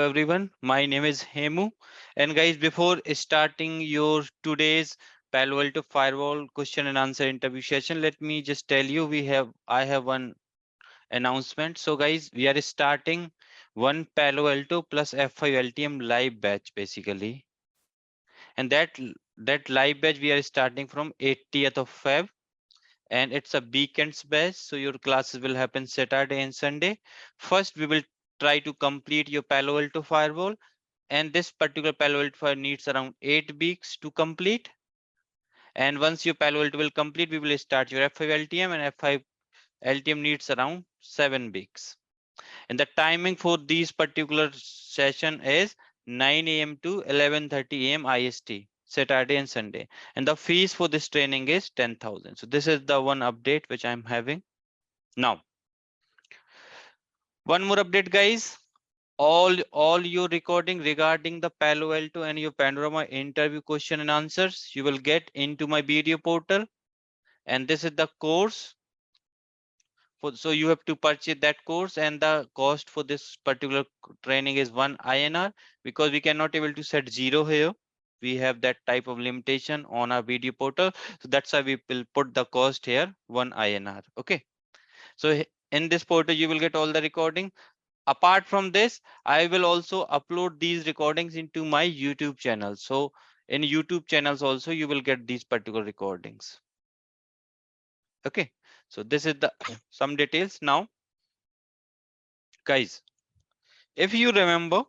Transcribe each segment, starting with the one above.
everyone. My name is Hemu. And guys, before starting your today's Palo Alto Firewall question and answer interview session, let me just tell you I have one announcement. So guys, we are starting one Palo Alto plus F5 LTM live batch basically. And that live batch we are starting from 80th of Feb, and it's a weekends batch, so your classes will happen Saturday and Sunday. First we will try to complete your Palo Alto firewall, and this particular Palo Alto file needs around 8 weeks to complete. And once your Palo Alto will complete, we will start your F5 LTM, and F5 LTM needs around 7 weeks. And the timing for these particular session is 9 a.m. to 11:30 a.m. IST, Saturday and Sunday. And the fees for this training is 10,000. So this is the one update which I'm having. Now, one more update, guys. All your recording regarding the Palo Alto and your Panorama interview question and answers, you will get into my video portal. And this is the course. So you have to purchase that course, and the cost for this particular training is 1 INR, because we cannot able to set 0 here. We have that type of limitation on our video portal. So that's why we will put the cost here 1 INR. Okay. So in this portal, you will get all the recording. Apart from this, I will also upload these recordings into my YouTube channel. So in YouTube channels also, you will get these particular recordings. Okay, so this is the some details. Now, guys, if you remember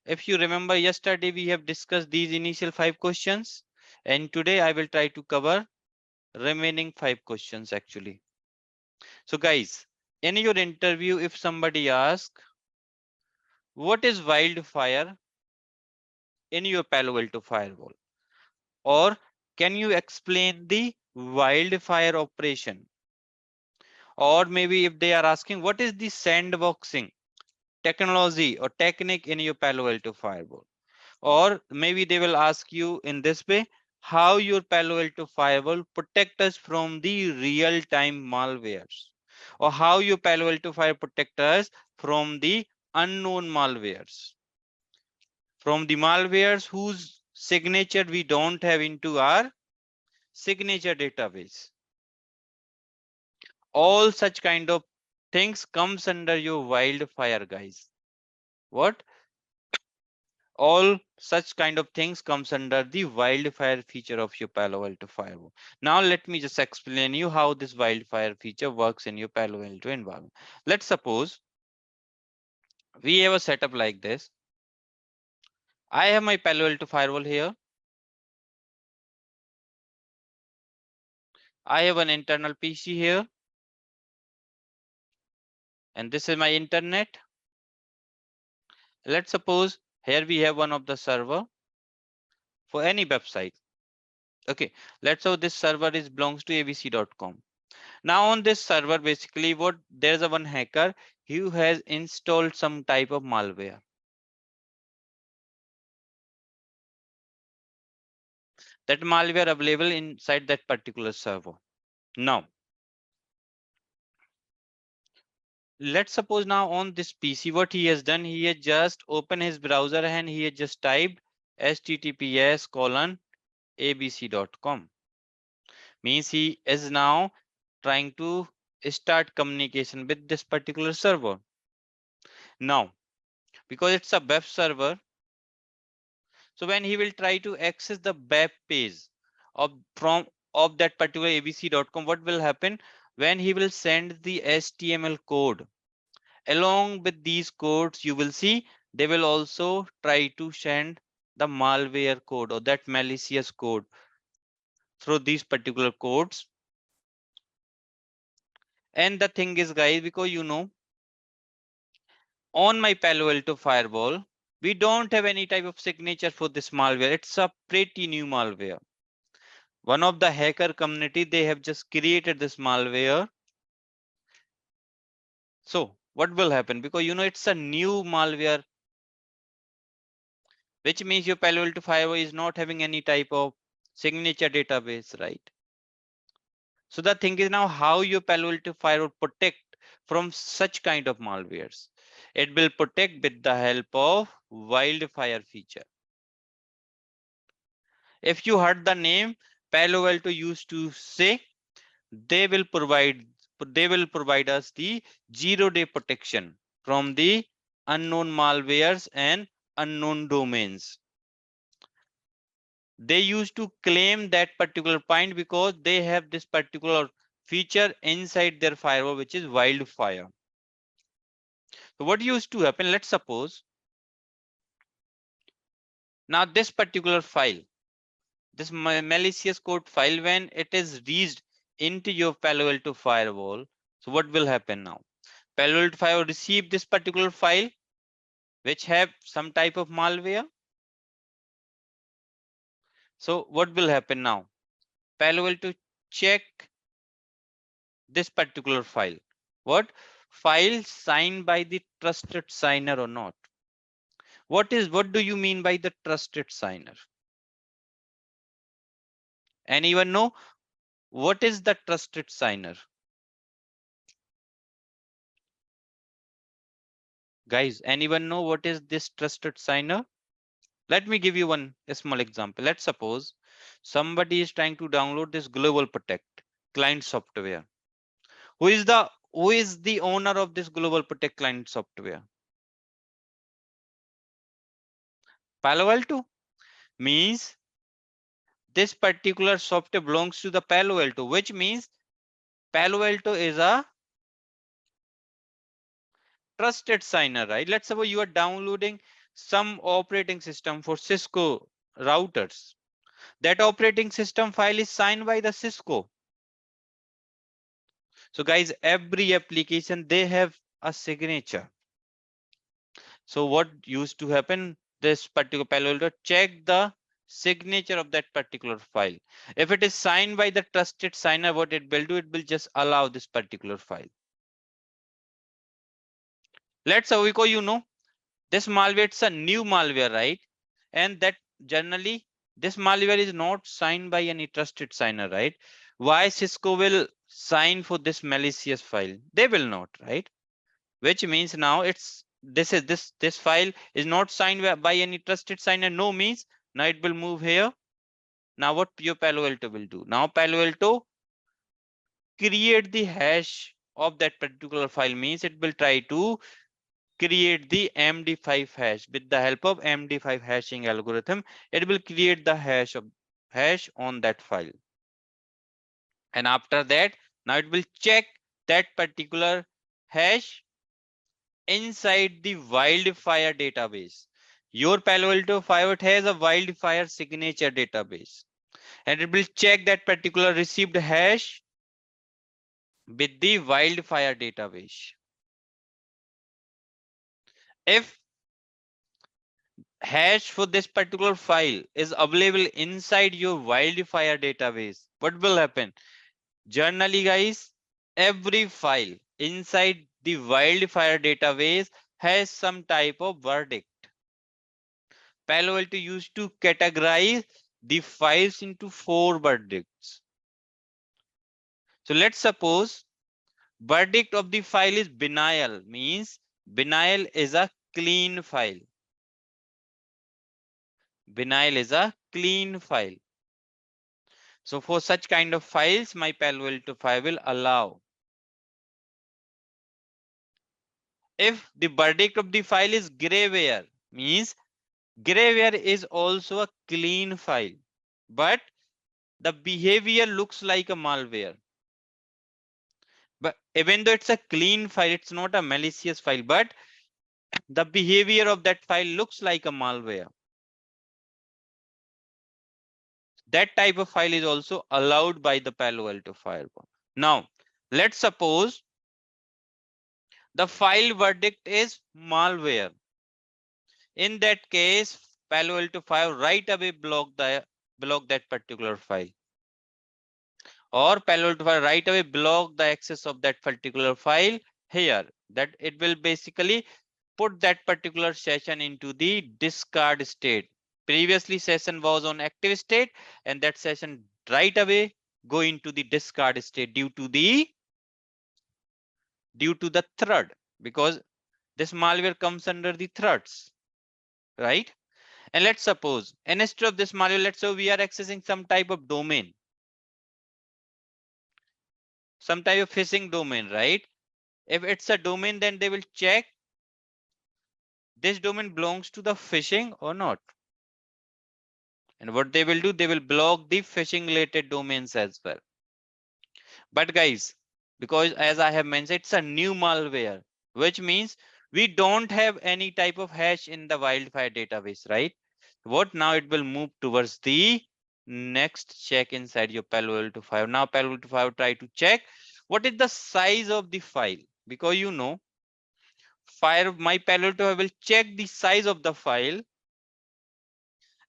yesterday we have discussed these initial 5 questions, and today I will try to cover remaining 5 questions actually. So guys, in your interview, if somebody asks, what is wildfire in your Palo Alto firewall? Or can you explain the wildfire operation? Or maybe if they are asking, what is the sandboxing technology or technique in your Palo Alto firewall? Or maybe they will ask you in this way, how your Palo Alto firewall protect us from the real-time malwares? Or how your Palo Alto firewall protect us from the unknown malwares? From the malwares whose signature we don't have into our signature database. All such kind of things comes under your wildfire, guys. What? All such kind of things comes under the wildfire feature of your Palo Alto firewall. Now let me just explain you how this wildfire feature works in your Palo Alto environment. Let's suppose we have a setup like this. I have my Palo Alto firewall here. I have an internal PC here. And this is my internet. Let's suppose here we have one of the server for any website. Okay, let's say this server is belongs to abc.com. Now on this server, basically what there's a one hacker who has installed some type of malware. That malware available inside that particular server. Now, let's suppose now on this PC, what he has done, he has just opened his browser and he has just typed https://abc.com. Means he is now trying to start communication with this particular server. Now, because it's a web server, so when he will try to access the web page of that particular abc.com, what will happen? When he will send the HTML code, along with these codes, you will see they will also try to send the malware code or that malicious code through these particular codes. And the thing is, guys, because on my Palo Alto firewall, we don't have any type of signature for this malware. It's a pretty new malware. One of the hacker community, they have just created this malware. So what will happen? Because it's a new malware, which means your Palo Alto firewall is not having any type of signature database, right? So the thing is now how your Palo Alto firewall protect from such kind of malwares. It will protect with the help of Wildfire feature. If you heard the name, Palo Alto used to say they will provide us the 0-day protection from the unknown malwares and unknown domains. They used to claim that particular point because they have this particular feature inside their firewall, which is Wildfire. So what used to happen, let's suppose now this particular file, this malicious code file, when it is reached into your Palo Alto firewall, so what will happen now? Palo Alto firewall receive this particular file which have some type of malware. So what will happen now? Palo Alto check this particular file. What? File signed by the trusted signer or not? What do you mean by the trusted signer? Anyone know what is the trusted signer? Guys, anyone know what is this trusted signer? Let me give you one small example. Let's suppose somebody is trying to download this Global Protect client software. Who is the owner of this Global Protect client software? Palo Alto. Means this particular software belongs to the Palo Alto, which means Palo Alto is a trusted signer, right? Let's suppose you are downloading some operating system for Cisco routers. That operating system file is signed by the Cisco. So guys, every application, they have a signature. So what used to happen, this particular Palo Alto check the signature of that particular file. If it is signed by the trusted signer, what it will do, it will just allow this particular file. Let's say because this malware, it's a new malware, right? And that generally this malware is not signed by any trusted signer, right? Why Cisco will sign for this malicious file? They will not, right? Which means now this file is not signed by any trusted signer. No means now it will move here. Now what your Palo Alto will do? Now Palo Alto create the hash of that particular file, means it will try to create the MD5 hash. With the help of MD5 hashing algorithm, it will create the hash on that file. And after that, now it will check that particular hash inside the Wildfire database. Your Palo Alto Firewall has a Wildfire signature database, and it will check that particular received hash with the Wildfire database. If hash for this particular file is available inside your Wildfire database, what will happen? Generally, guys, every file inside the Wildfire database has some type of verdict. Palo Alto used to categorize the files into 4 verdicts. So let's suppose verdict of the file is benign, means benign is a clean file. Benign is a clean file. So for such kind of files, my Palo Alto file will allow. If the verdict of the file is grayware, means grayware is also a clean file, but the behavior looks like a malware. But even though it's a clean file, it's not a malicious file, but the behavior of that file looks like a malware. That type of file is also allowed by the Palo Alto Firewall. Now, let's suppose the file verdict is malware. In that case, Palo Alto Firewall right away block that particular file. Or Palo Alto Firewall right away block the access of that particular file here. That it will basically put that particular session into the discard state. Previously session was on active state, and that session right away go into the discard state due to the due to the thread, because this malware comes under the threads, right? And let's suppose, and instead of this malware, let's say we are accessing some type of domain, some type of phishing domain, right? If it's a domain, then they will check this domain belongs to the phishing or not. And what they will do, they will block the phishing related domains as well. But guys, because as I have mentioned, it's a new malware, which means we don't have any type of hash in the Wildfire database, right? What now it will move towards the next check inside your Palo Alto Fire. Now Palo Alto Fire try to check what is the size of the file, because you know, Fire my Palo Alto will check the size of the file.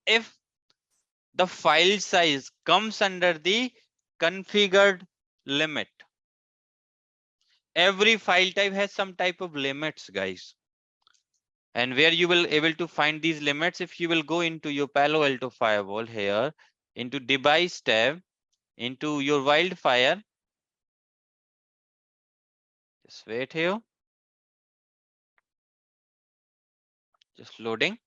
If the file size comes under the configured limit, every file type has some type of limits, guys, and where you will able to find these limits, if you will go into your Palo Alto Firewall here, into device tab, into your Wildfire, just wait here, just loading.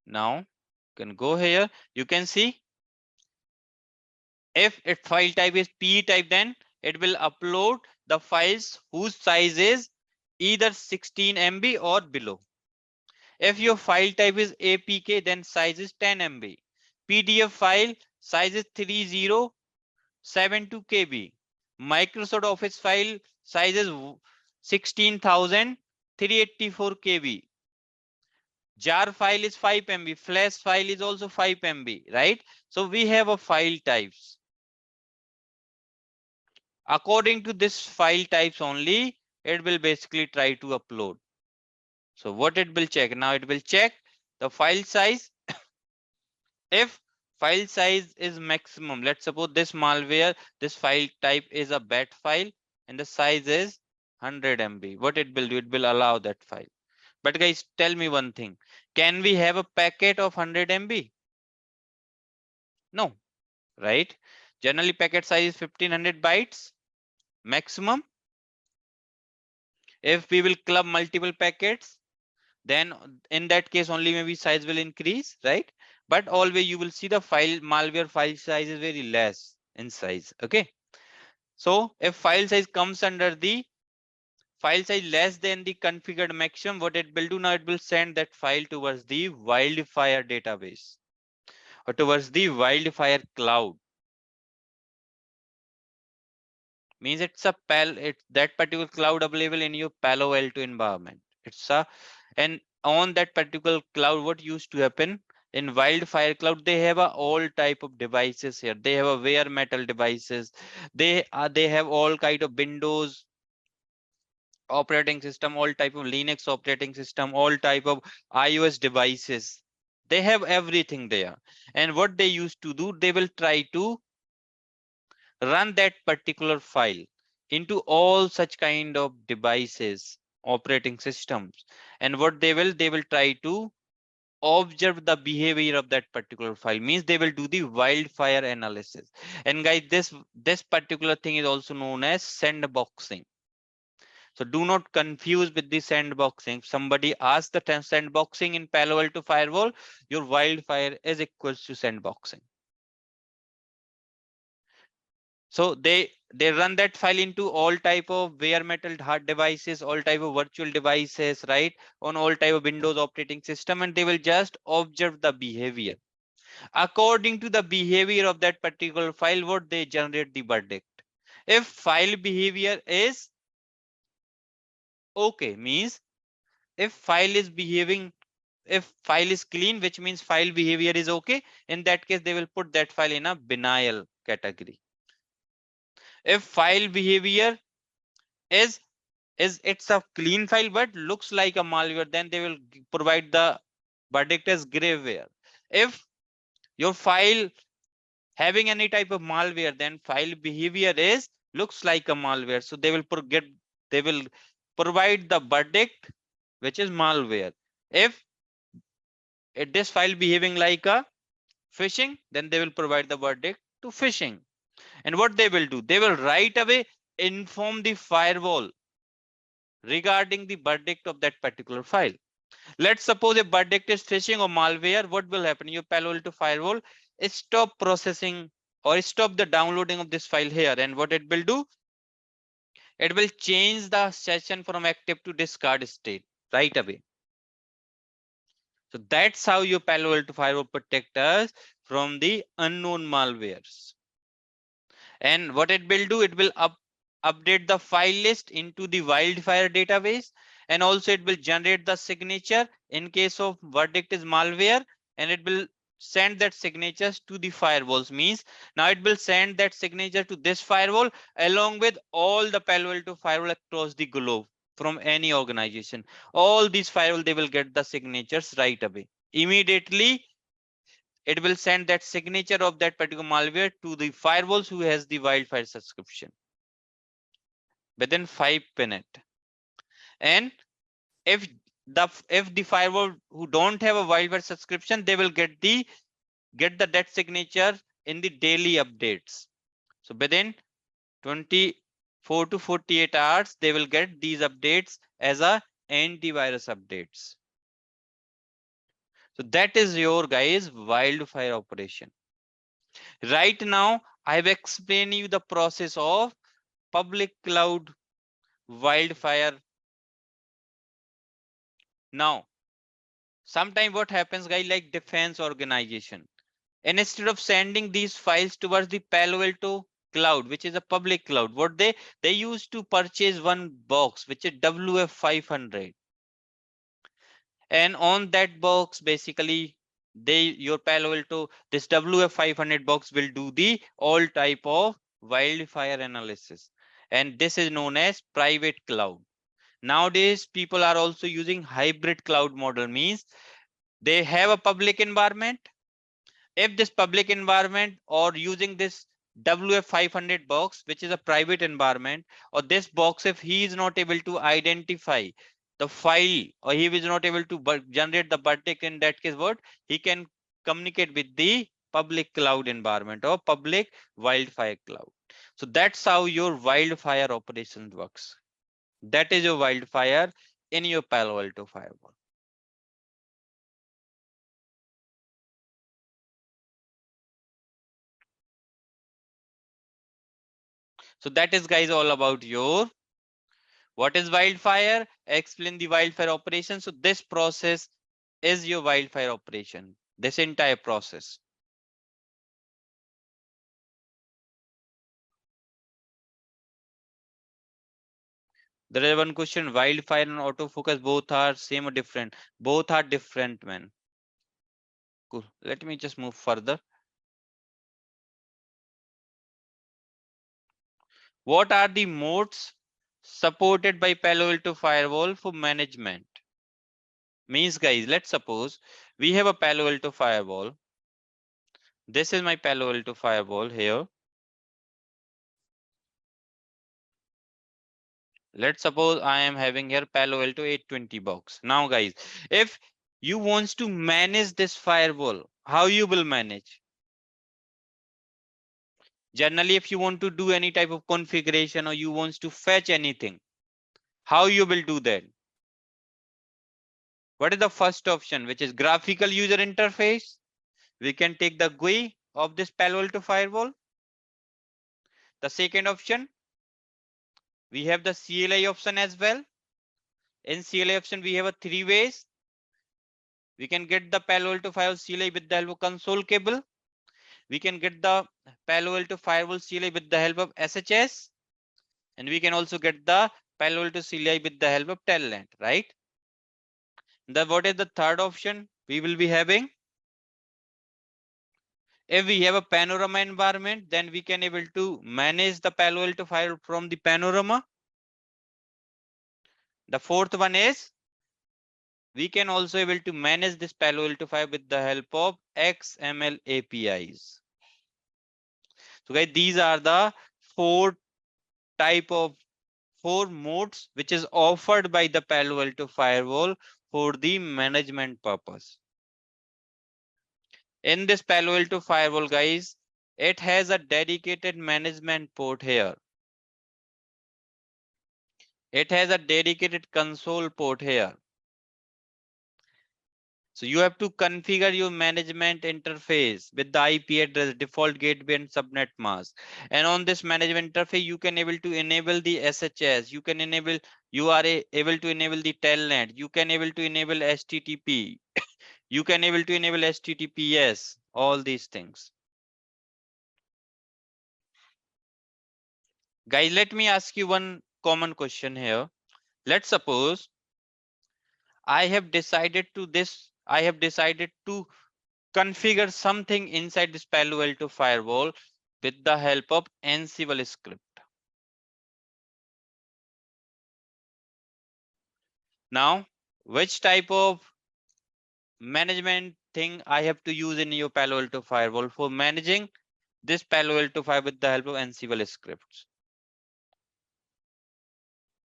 Now you can go here, you can see if it file type is P type, then it will upload the files whose size is either 16 MB or below. If your file type is APK, then size is 10 MB. PDF file size is 3072 KB. Microsoft Office file size is 16,384 KB. Jar file is 5 MB. Flash file is also 5 MB, right? So we have a file types. According to this file types only, it will basically try to upload. So what it will check? Now it will check the file size. If file size is maximum, let's suppose this malware, this file type is a bat file and the size is 100 MB. What it will do? It will allow that file. But guys, tell me one thing. Can we have a packet of 100 MB? No, right? Generally packet size is 1500 bytes maximum. If we will club multiple packets, then in that case only maybe size will increase, right? But always you will see the file malware file size is very less in size. Okay, so if file size comes under the file size less than the configured maximum, what it will do now, it will send that file towards the Wildfire database or towards the Wildfire cloud. Means it's a it's that particular cloud available in your Palo Alto environment. It's a, and on that particular cloud, what used to happen in Wildfire cloud, they have a all type of devices here. They have a bare metal devices. They have all kind of Windows operating system, all type of Linux operating system, all type of iOS devices. They have everything there. And what they used to do, they will try to run that particular file into all such kind of devices, operating systems. And what they will try to observe the behavior of that particular file. Means they will do the Wildfire analysis. And guys, this particular thing is also known as sandboxing. So do not confuse with the sandboxing. If somebody asks the sandboxing in Palo Alto Firewall, your Wildfire is equals to sandboxing. So they run that file into all type of bare metal hard devices, all type of virtual devices, right? On all type of Windows operating system, and they will just observe the behavior. According to the behavior of that particular file, what they generate the verdict. If file behavior is okay, means if file is behaving, if file is clean, which means file behavior is okay, in that case they will put that file in a benign category. If file behavior is it's a clean file but looks like a malware, then they will provide the verdict as graveware. If your file having any type of malware, then file behavior is looks like a malware, so they will they will provide the verdict which is malware. If this file behaving like a phishing, then they will provide the verdict to phishing. And what they will do, they will right away inform the firewall regarding the verdict of that particular file. Let's suppose a verdict is phishing or malware. What will happen? Your Palo Alto firewall stop processing or stop the downloading of this file here. And what it will do? It will change the session from active to discard state right away. So that's how your Palo Alto firewall protect us from the unknown malwares. And what it will do, it will update the file list into the Wildfire database, and also it will generate the signature in case of verdict is malware, and it will send that signatures to the firewalls. Means now it will send that signature to this firewall along with all the Palo Alto firewall across the globe from any organization. All these firewall, they will get the signatures right away. Immediately it will send that signature of that particular malware to the firewalls who has the Wildfire subscription within 5 minutes. And if the firewall who don't have a Wildfire subscription, they will get the that signature in the daily updates. So within 24 to 48 hours, they will get these updates as a antivirus updates. So that is your guys Wildfire operation. Right now, I've explained you the process of public cloud Wildfire. Now, sometimes what happens, guys, like defense organization, and instead of sending these files towards the Palo Alto cloud, which is a public cloud, what they used to purchase one box, which is WF500, and on that box, basically, your Palo Alto, this WF500 box will do the all type of Wildfire analysis, and this is known as private cloud. Nowadays, people are also using hybrid cloud model. Means they have a public environment. If this public environment or using this WF500 box, which is a private environment, or this box, if he is not able to identify the file, or he is not able to generate the verdict, in that case, what he can communicate with the public cloud environment or public Wildfire cloud. So that's how your Wildfire operation works. That is your Wildfire in your Palo Alto firewall. So that is, guys, all about your what is Wildfire. Explain the Wildfire operation. So this process is your Wildfire operation, this entire process. There is one question: Wildfire and autofocus both are same or different? Both are different, man. Cool. Let me just move further. What are the modes supported by Palo Alto Firewall for management? Means, guys, let's suppose we have a Palo Alto Firewall. This is my Palo Alto Firewall here. Let's suppose I am having here Palo Alto 820 box. Now, guys, if you wants to manage this firewall, how you will manage? Generally, if you want to do any type of configuration or you wants to fetch anything, how you will do that? What is the first option, which is graphical user interface? We can take the GUI of this Palo Alto firewall. The second option, we have the CLI option as well. In CLI option, we have a 3 ways. We can get the Palo Alto firewall CLI with the help of console cable. We can get the Palo Alto firewall CLI with the help of SHS, and we can also get the Palo Alto CLI with the help of Telnet, right? What is the third option we will be having? If we have a panorama environment, then we can able to manage the Palo Alto firewall from the panorama. The fourth one is we can also able to manage this Palo Alto firewall with the help of XML APIs. So guys, these are the four modes which is offered by the Palo Alto firewall for the management purpose. In this Palo Alto Firewall, guys, it has a dedicated management port here. It has a dedicated console port here. So you have to configure your management interface with the IP address, default gateway and subnet mask. And on this management interface, you can able to enable the SHS. You can enable, you are able to enable the telnet. You can able to enable HTTP. You can able to enable HTTPS, all these things. Guys, let me ask you one common question here. Let's suppose I have decided to configure something inside this Palo Alto firewall with the help of Ansible script. Now, which type of management thing I have to use in your Palo Alto firewall for managing this Palo Alto firewall with the help of Ansible scripts?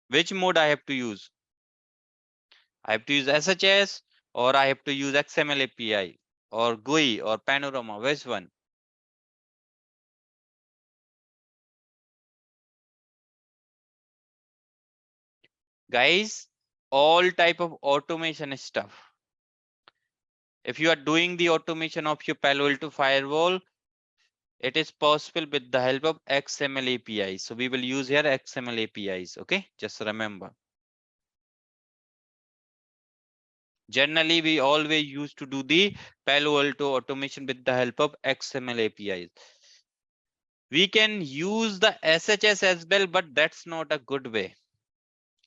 Which mode I have to use? I have to use SHS, or I have to use XML API, or GUI, or Panorama? Which one? Guys, all type of automation stuff. If you are doing the automation of your Palo Alto firewall, it is possible with the help of XML APIs. So we will use here XML APIs. Okay, just remember. Generally, we always used to do the Palo Alto automation with the help of XML APIs. We can use the SHS as well, but that's not a good way.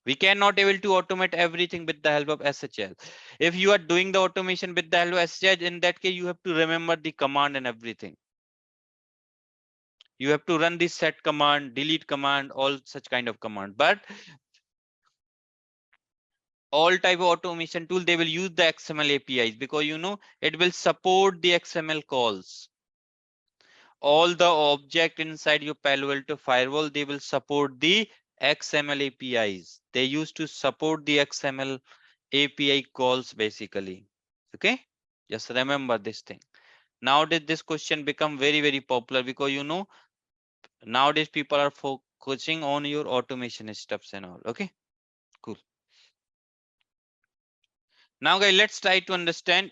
We cannot able to automate everything with the help of SHS. If you are doing the automation with the help of SHS, in that case, you have to remember the command and everything. You have to run the set command, delete command, all such kind of command. But all type of automation tool, they will use the XML APIs because it will support the XML calls. All the object inside your Palo Alto firewall, they will support the XML APIs. They used to support the XML API calls basically. Okay, just remember this thing. Nowadays this question become very popular because nowadays people are focusing on your automation stuffs and all. Okay, cool. Now guys, let's try to understand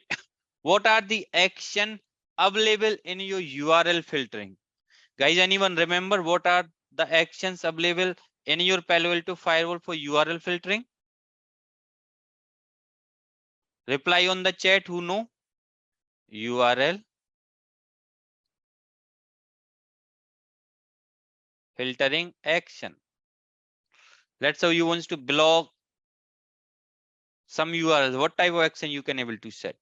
what are the action available in your URL filtering. Guys, anyone remember what are the actions available in your Palo Alto firewall for URL filtering? Reply on the chat who know. URL filtering action. Let's say you want to block some URLs. What type of action you can able to set?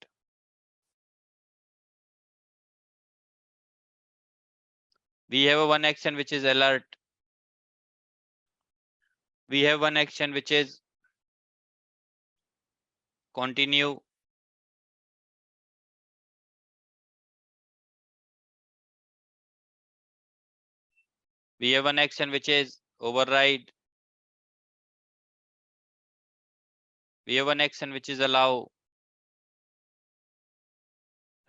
We have one action which is alert. We have one action which is continue. We have one action which is override. We have one action which is allow.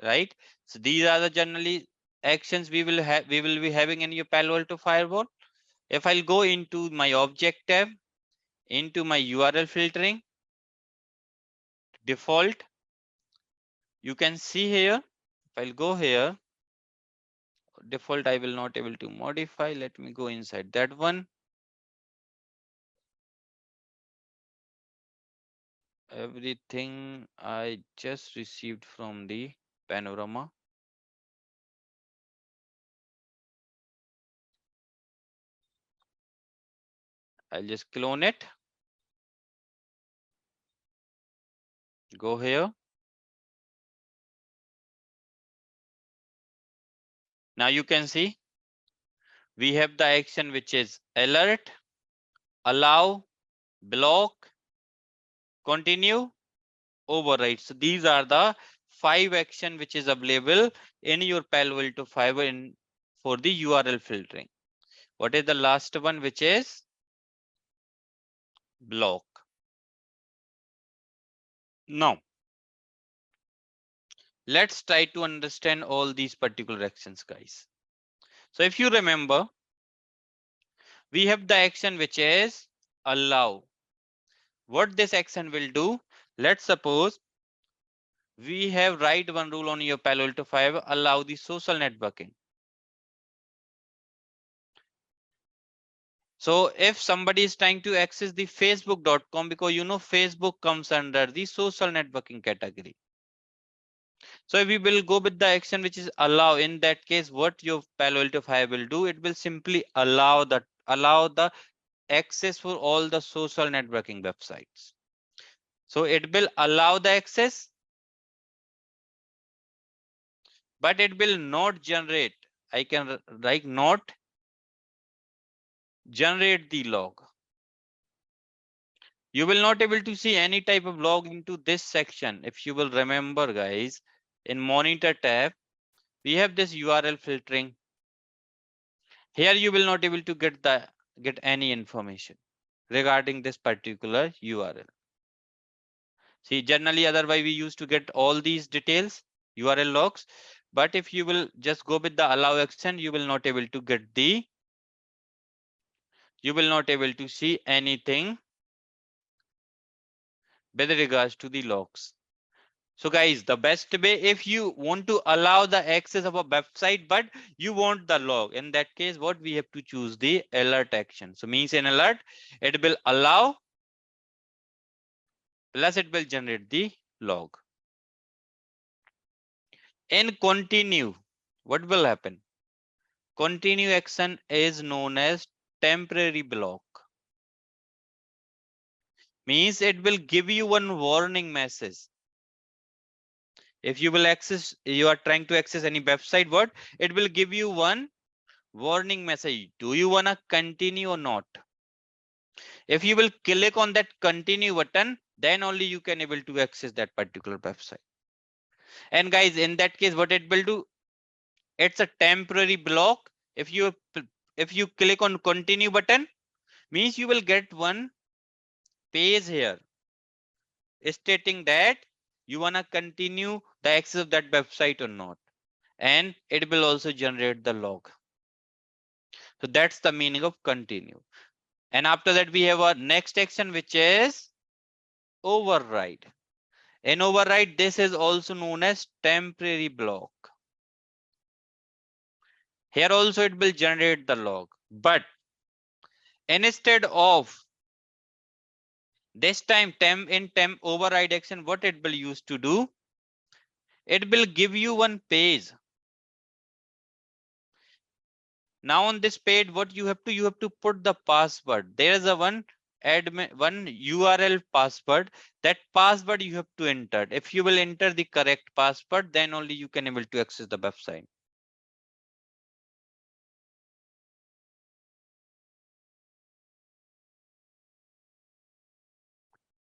Right? So these are the generally actions we will be having in your Palo Alto firewall. If I'll go into my object tab, into my URL filtering, default, you can see here, if I'll go here, default I will not able to modify. Let me go inside that one. Everything I just received from the Panorama. I'll just clone it. Go here. Now you can see we have the action which is alert, allow, block, continue, override. So these are the 5 action which is available in your Palo Alto Firewall for the URL filtering. What is the last one, which is block? Now, Let's try to understand all these particular actions, guys. So if you remember, we have the action which is allow. What this action will do, let's suppose we have write one rule on your Palo Alto Firewall, allow the social networking. So if somebody is trying to access the facebook.com, because you know Facebook comes under the social networking category. So we will go with the action which is allow. In that case, what your Palo Alto Firewall will do, it will simply allow the access for all the social networking websites. So it will allow the access, but it will not generate. I can like not generate the log. You will not able to see any type of log into this section. If you will remember, guys, in monitor tab, we have this URL filtering. Here you will not able to get any information regarding this particular URL. See, generally otherwise we used to get all these details, URL logs, but if you will just go with the allow action, you will not able to get you will not able to see anything with regards to the logs. So guys, the best way, if you want to allow the access of a website, but you want the log, in that case, what we have to choose the alert action. So means in alert, it will allow plus it will generate the log. In continue, what will happen? Continue action is known as temporary block. Means it will give you one warning message. If you will access, you are trying to access any website, what? It will give you one warning message. Do you want to continue or not? If you will click on that continue button, then only you can able to access that particular website. And guys, in that case, what it will do, it's a temporary block. If you click on continue button, means you will get one page here stating that you want to continue the access of that website or not, and it will also generate the log. So that's the meaning of continue. And after that we have our next action, which is override. In override, this is also known as temporary block. Here also it will generate the log, but instead of this time temp override action, what it will use to do, it will give you one page. Now on this page, what you have to put the password. There is a one URL password. That password you have to enter. If you will enter the correct password, then only you can able to access the website.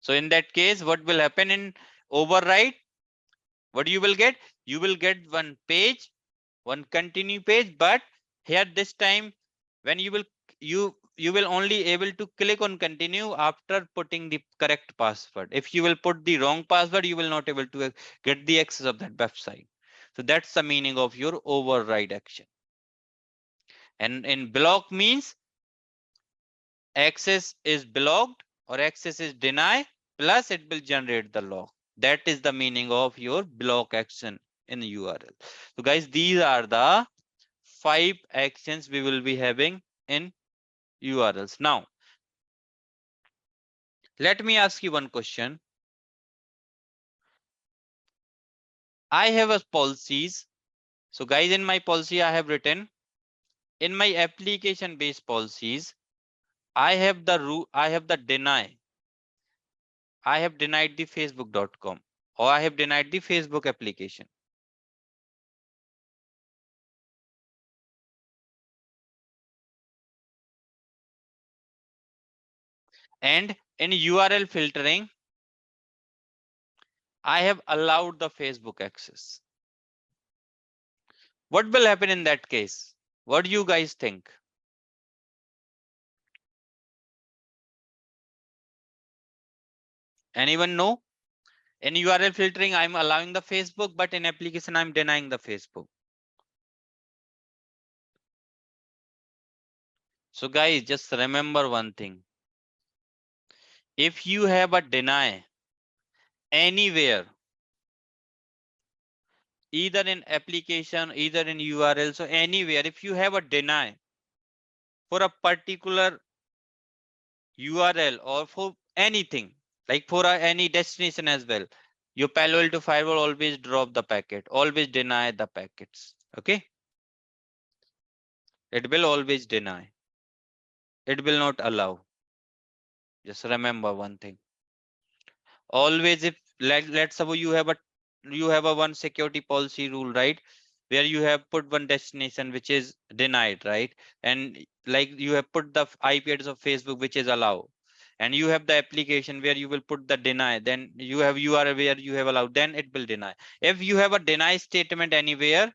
So in that case, what will happen in override? What you will get? You will get one page, one continue page, but here this time when you will only able to click on continue after putting the correct password. If you will put the wrong password, you will not able to get the access of that website. So that's the meaning of your override action. And in block means access is blocked or access is denied, plus it will generate the log. That is the meaning of your block action in URL. So guys, these are the 5 actions we will be having in URLs. Now, let me ask you one question. I have a policies. So guys, in my policy, I have written in my application based policies, I have the rule, I have the deny. I have denied the facebook.com or I have denied the Facebook application. And in URL filtering, I have allowed the Facebook access. What will happen in that case? What do you guys think? Anyone know? In URL filtering, I'm allowing the Facebook, but in application, I'm denying the Facebook. So guys, just remember one thing. If you have a deny anywhere, either in application, either in URL, so anywhere, if you have a deny for a particular URL or for anything, like for any destination as well, your Palo Alto Firewall always drop the packet, always deny the packets. Okay, it will always deny. It will not allow. Just remember one thing. Always, if let's suppose you have a one security policy rule, right, where you have put one destination which is denied, right, and like you have put the IP address of Facebook which is allowed, and you have the application where you will put the deny, then you have URL where you have allowed, then it will deny. If you have a deny statement anywhere,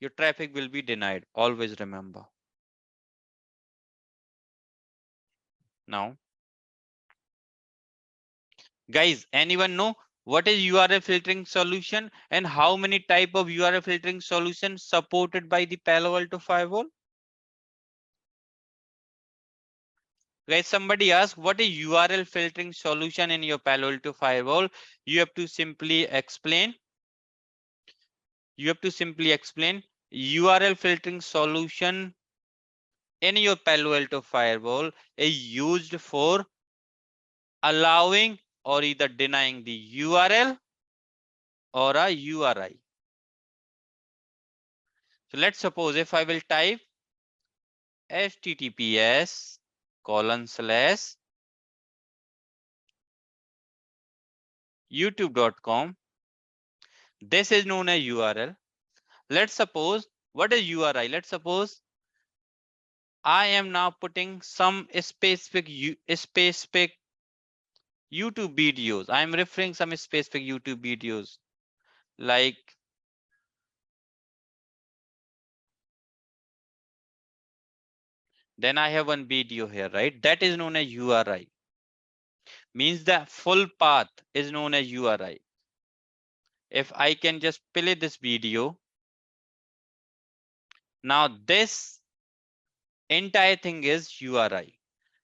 your traffic will be denied. Always remember. Now guys, anyone know what is URL filtering solution and how many type of URL filtering solutions supported by the Palo Alto Firewall? Guys, somebody asked what is URL filtering solution in your Palo Alto Firewall? You have to simply explain. You have to simply explain URL filtering solution in your Palo Alto Firewall is used for allowing or either denying the URL or a URI. So let's suppose if I will type https://youtube.com. This is known as URL. Let's suppose what is URI? Let's suppose I am now putting some specific YouTube videos. I am referring some specific YouTube videos like then I have one video here, right? That is known as URI. Means the full path is known as URI. If I can just play this video, now this entire thing is URI.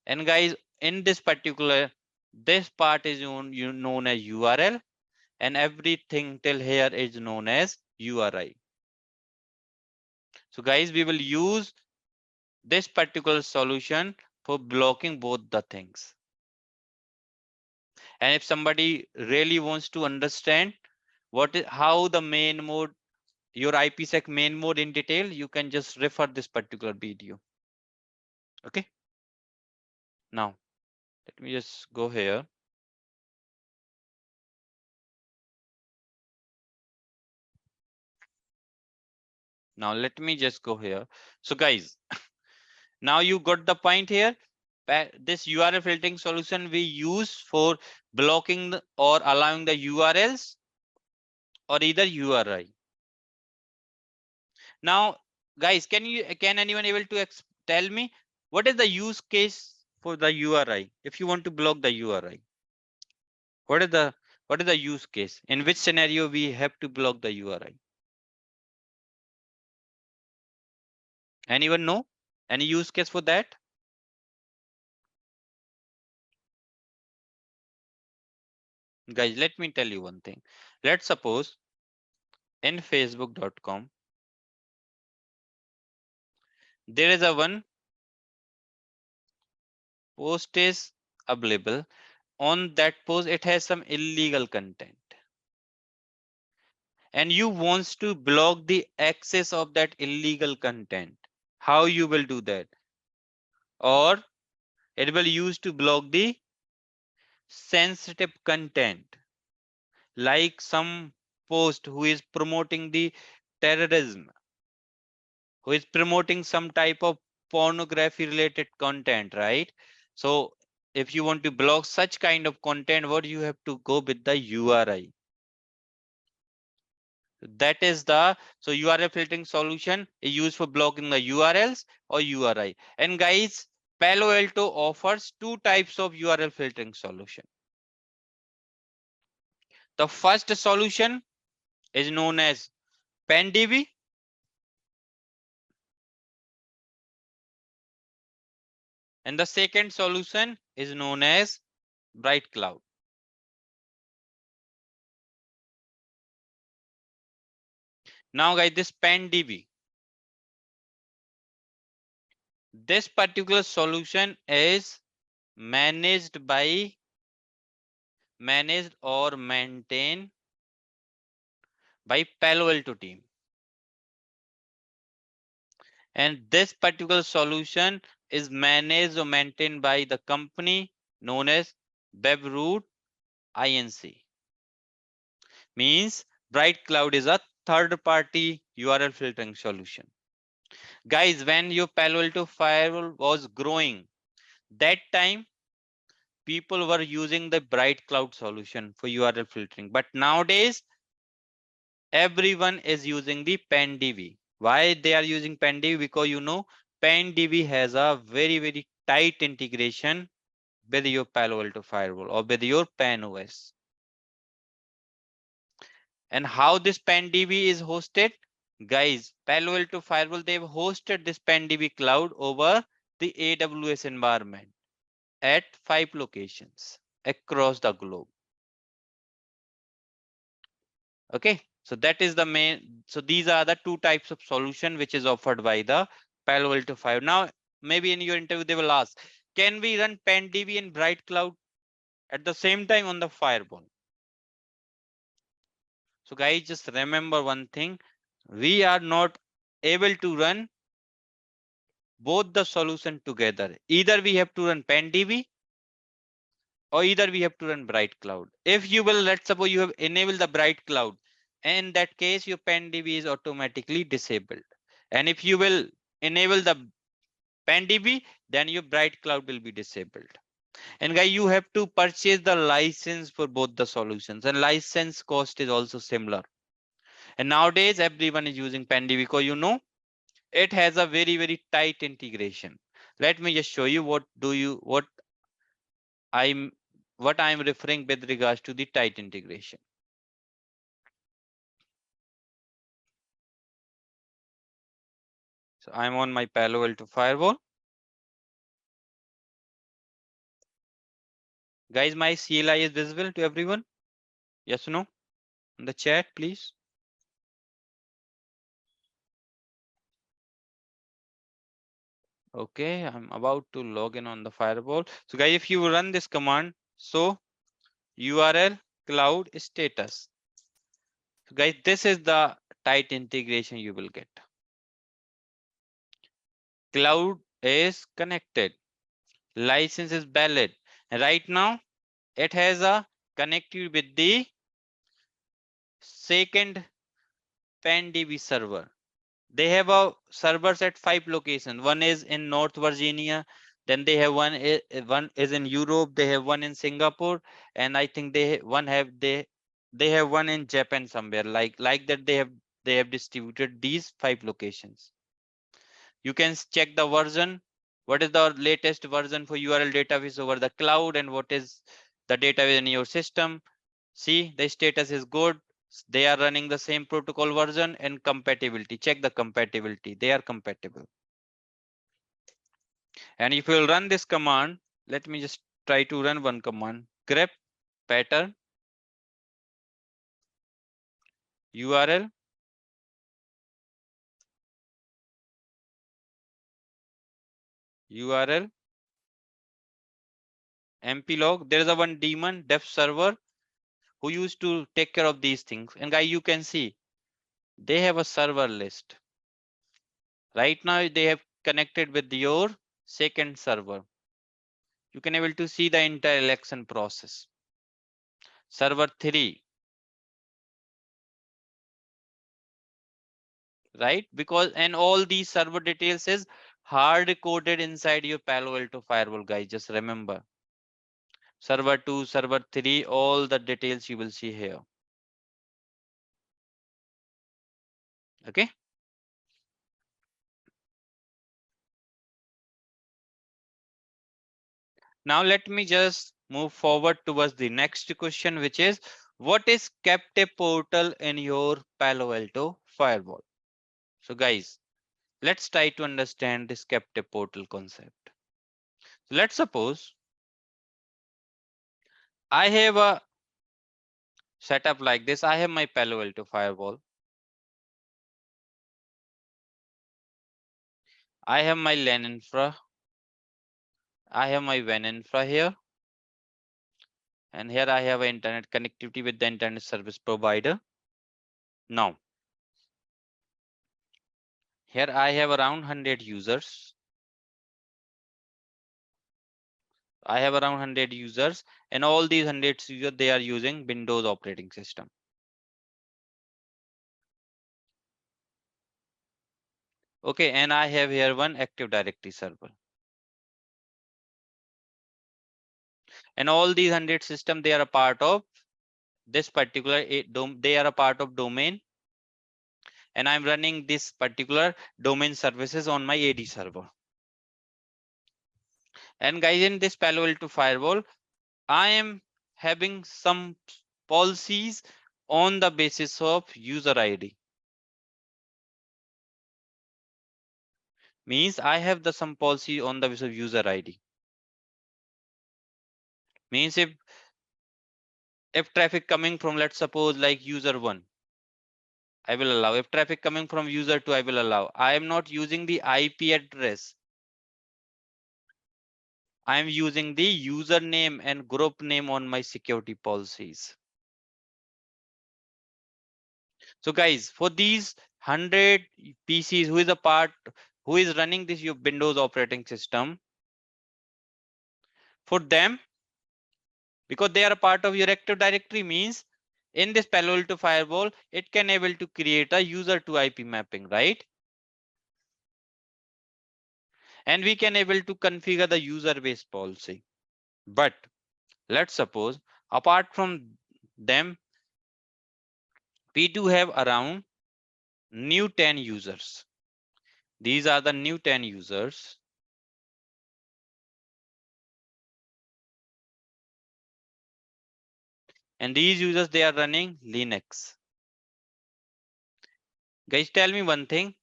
And guys, in this particular, this part is known as URL, and everything till here is known as URI. So guys, we will use this particular solution for blocking both the things. And if somebody really wants to understand how the main mode, your IPsec main mode in detail, you can just refer this particular video. Okay. Now, let me just go here. Now, let me just go here. So guys, now you got the point here. This URL filtering solution we use for blocking or allowing the URLs or either URI. Now, guys, can anyone able to tell me what is the use case for the URI if you want to block the URI? What is the use case? In which scenario we have to block the URI? Anyone know? Any use case for that? Guys, let me tell you one thing. Let's suppose in facebook.com there is a one post is available. On that post it has some illegal content and you wants to block the access of that illegal content. How you will do that? Or it will use to block the sensitive content, like some post who is promoting the terrorism, who is promoting some type of pornography related content, right? So if you want to block such kind of content, what you have to go with the URI. That is the URL filtering solution is used for blocking the URLs or URI. And guys, Palo Alto offers two types of URL filtering solution. The first solution is known as PanDB, and the second solution is known as Bright Cloud. Now guys, this PanDB, this particular solution is managed or maintained by Palo Alto team. And this particular solution is managed or maintained by the company known as WebRoot Inc. Means Bright Cloud is a third party URL filtering solution. Guys, when your Palo Alto Firewall was growing, that time people were using the Bright Cloud solution for URL filtering. But nowadays, everyone is using the PanDB. Why they are using PanDB? Because PanDB has a very tight integration with your Palo Alto Firewall or with your PanOS. And how this PanDB is hosted? Guys, Palo Alto Firewall, they've hosted this PanDB cloud over the AWS environment at 5 locations across the globe. Okay, so that is the main. So these are the two types of solution which is offered by the Palo Alto Firewall. Now, maybe in your interview they will ask, can we run PanDB and Bright Cloud at the same time on the firewall? So guys, just remember one thing, we are not able to run both the solution together. Either we have to run PanDB or either we have to run Bright Cloud. If you will, let's suppose you have enabled the Bright Cloud, in that case your PanDB is automatically disabled. And if you will enable the PanDB, then your Bright Cloud will be disabled. And guys, you have to purchase the license for both the solutions, and license cost is also similar. And nowadays everyone is using PanDB because it has a very tight integration. Let me just show you what I'm referring with regards to the tight integration. So I'm on my Palo Alto Firewall. Guys, my CLI is visible to everyone? Yes or no? In the chat, please. Okay, I'm about to log in on the firewall. So guys, if you run this command, so URL cloud status. So guys, this is the tight integration you will get. Cloud is connected. License is valid. And right now, it has a connectivity with the second PanDB server. They have a servers at 5 locations. One is in North Virginia. Then they have one is in Europe. They have one in Singapore, and I think they have one in Japan somewhere. Like that they have distributed these 5 locations. You can check the version. What is the latest version for URL database over the cloud, and what is the database in your system? See, the status is good. They are running the same protocol version, and compatibility. Check the compatibility. They are compatible. And if you will run this command, let me just try to run one command. Grep pattern URL mplog. There is a one daemon dev server who used to take care of these things. And guys, you can see they have a server list. Right now they have connected with your second server. You can able to see the entire election process. Server 3, right? Because and all these server details is hard coded inside your Palo Alto Firewall, guys. Just remember, server 2, server 3, all the details you will see here. Okay. Now let me just move forward towards the next question, which is What is captive portal in your Palo Alto firewall? So guys, let's try to understand this captive portal concept. So let's suppose I have a setup like this. I have my Palo Alto firewall. I have my LAN infra. I have my WAN infra here. And here I have an internet connectivity with the internet service provider. Now, here I have around 100 users. I have around 100 users, and all these 100 users, they are using Windows operating system. Okay, and I have here one Active Directory server. And all these 100 systems, they are a part of this particular, they are a part of domain. And I'm running this particular domain services on my AD server. And guys, in this Palo Alto firewall, I am having some policies on the basis of user ID. Means I have the some policy on the basis of user ID. Means if traffic coming from, let's suppose, like user 1, I will allow. If traffic coming from user 2, I will allow. I am not using the IP address. I am using the username and group name on my security policies. So guys, for these 100 PCs, who is running this your Windows operating system, for them, because they are a part of your Active Directory, means in this Palo Alto firewall, it can able to create a user to IP mapping, right? And we can able to configure the user based policy. But let's suppose apart from them, we do have around new 10 users. These are the new 10 users. And these users, they are running Linux. Guys, tell me one thing.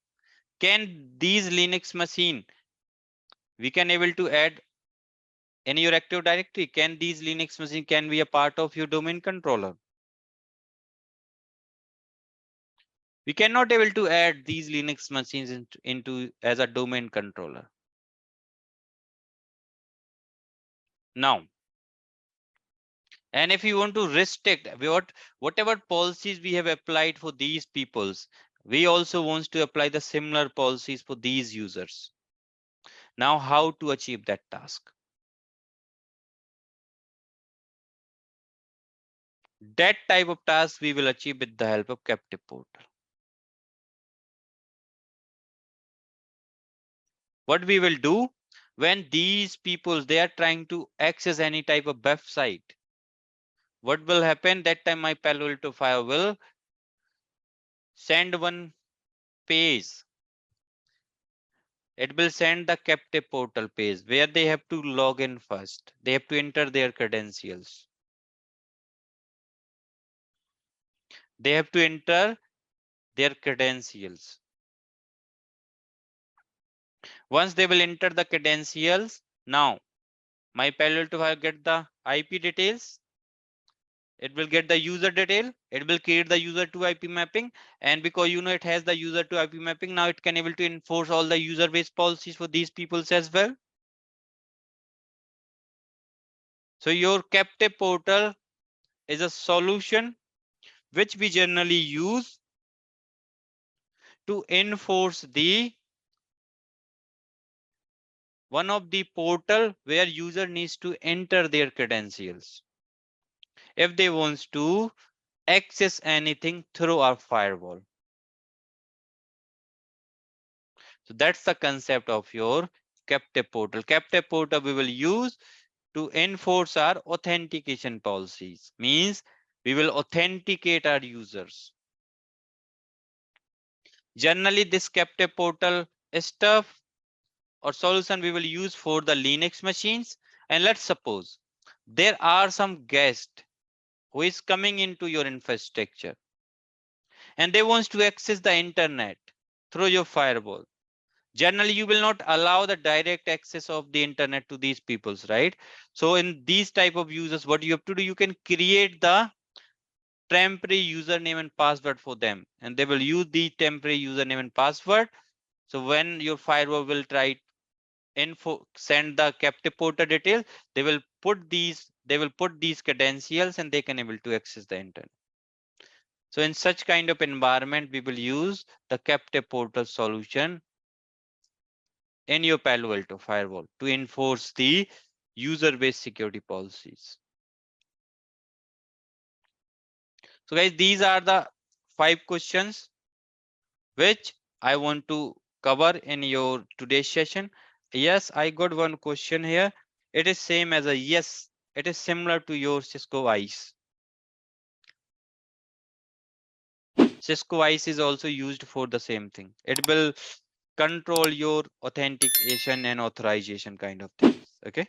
Can these Linux machine, we can able to add in your Active Directory? Can these Linux machine can be a part of your domain controller? We cannot able to add these Linux machines into as a domain controller. Now, and if you want to restrict whatever policies we have applied for these peoples, we also want to apply the similar policies for these users. Now, how to achieve that task? That type of task we will achieve with the help of captive portal. What we will do when these people, they are trying to access any type of website, what will happen? That time my Palo Alto Fire will send one page. It will send the captive portal page where they have to log in first. They have to enter their credentials. They have to enter their credentials. Once they will enter the credentials, now my Palo Alto Fire get the IP details. It will get the user detail. It will create the user to IP mapping. And because it has the user to IP mapping, now it can able to enforce all the user based policies for these peoples as well. So your captive portal is a solution which we generally use to enforce the one of the portal where user needs to enter their credentials if they wants to access anything through our firewall. So that's the concept of your captive portal. Captive portal we will use to enforce our authentication policies. Means we will authenticate our users. Generally, this captive portal stuff or solution we will use for the Linux machines. And let's suppose there are some guests who is coming into your infrastructure and they wants to access the internet through your firewall. Generally, you will not allow the direct access of the internet to these peoples, right? So in these type of users, what you have to do, you can create the temporary username and password for them, and they will use the temporary username and password. So when your firewall will try send the captive porter details, they will put these credentials and they can able to access the internet. So in such kind of environment, we will use the captive portal solution in your Palo Alto firewall to enforce the user-based security policies. So guys, these are the 5 questions which I want to cover in your today's session. Yes, I got one question here. It is same as a yes. It is similar to your Cisco ICE. Cisco ICE is also used for the same thing. It will control your authentication and authorization kind of things. Okay.